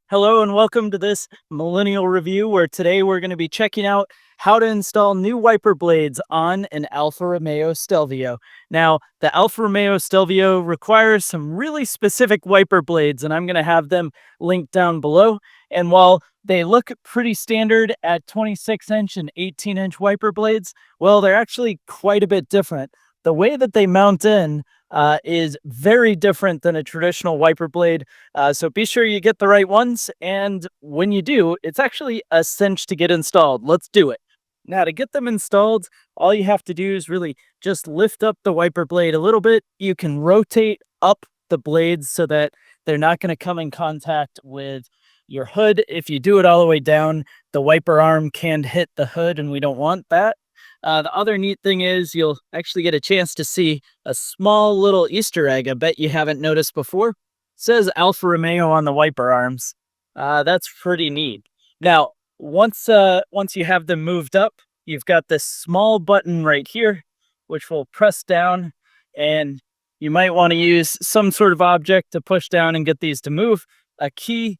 Hello and welcome to this millennial review where today we're going to be checking out how to install new wiper blades on an Alfa Romeo Stelvio. Now, the Alfa Romeo Stelvio requires some really specific wiper blades, and I'm going to have them linked down below. And while they look pretty standard at 26-inch and 18-inch wiper blades, well, they're actually quite a bit different. The way that they mount in is very different than a traditional wiper blade. So be sure you get the right ones. And when you do, it's actually a cinch to get installed. Let's do it. Now, to get them installed, all you have to do is really just lift up the wiper blade a little bit. You can rotate up the blades so that they're not going to come in contact with your hood. If you do it all the way down, the wiper arm can hit the hood, and we don't want that. The other neat thing is you'll actually get a chance to see a small little Easter egg I bet you haven't noticed before. It says Alfa Romeo on the wiper arms. That's pretty neat. Now, once you have them moved up, you've got this small button right here, which will press down, and you might want to use some sort of object to push down and get these to move. A key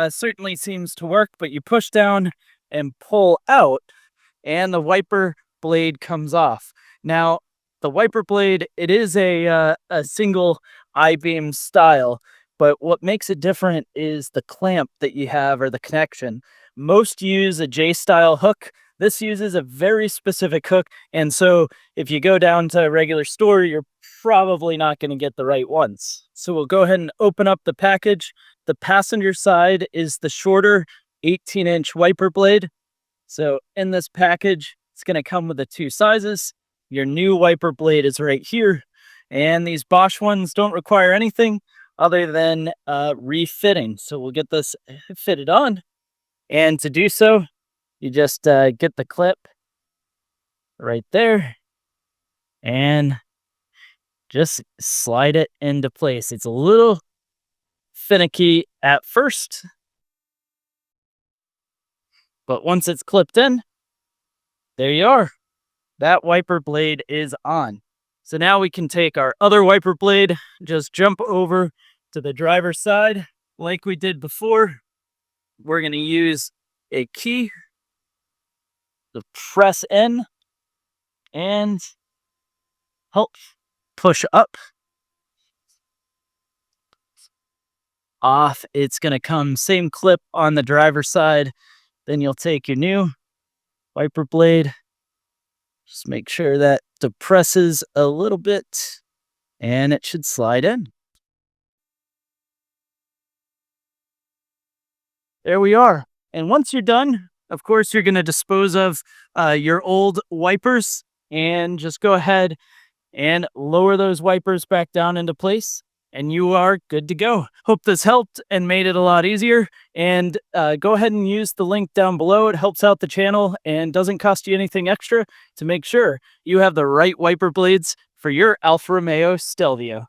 certainly seems to work, but you push down and pull out, and the wiper blade comes off. Now, the wiper blade, it is a single I-beam style, but what makes it different is the clamp that you have or the connection. Most use a J-style hook. This uses a very specific hook, and so if you go down to a regular store, you're probably not going to get the right ones. So we'll go ahead and open up the package. The passenger side is the shorter 18-inch wiper blade. So in this package, it's going to come with the two sizes. Your new wiper blade is right here. And these Bosch ones don't require anything other than refitting. So we'll get this fitted on. And to do so, you just get the clip right there and just slide it into place. It's a little finicky at first, but once it's clipped in, there you are. That wiper blade is on. So now we can take our other wiper blade, just jump over to the driver's side like we did before. We're going to use a key to press in and help push up. Off. It's going to come same clip on the driver's side. Then you'll take your new wiper blade. Just make sure that depresses a little bit and it should slide in. There we are. And once you're done, of course, you're going to dispose of your old wipers and just go ahead and lower those wipers back down into place. And you are good to go. Hope this helped and made it a lot easier. And go ahead and use the link down below. It helps out the channel and doesn't cost you anything extra to make sure you have the right wiper blades for your Alfa Romeo Stelvio.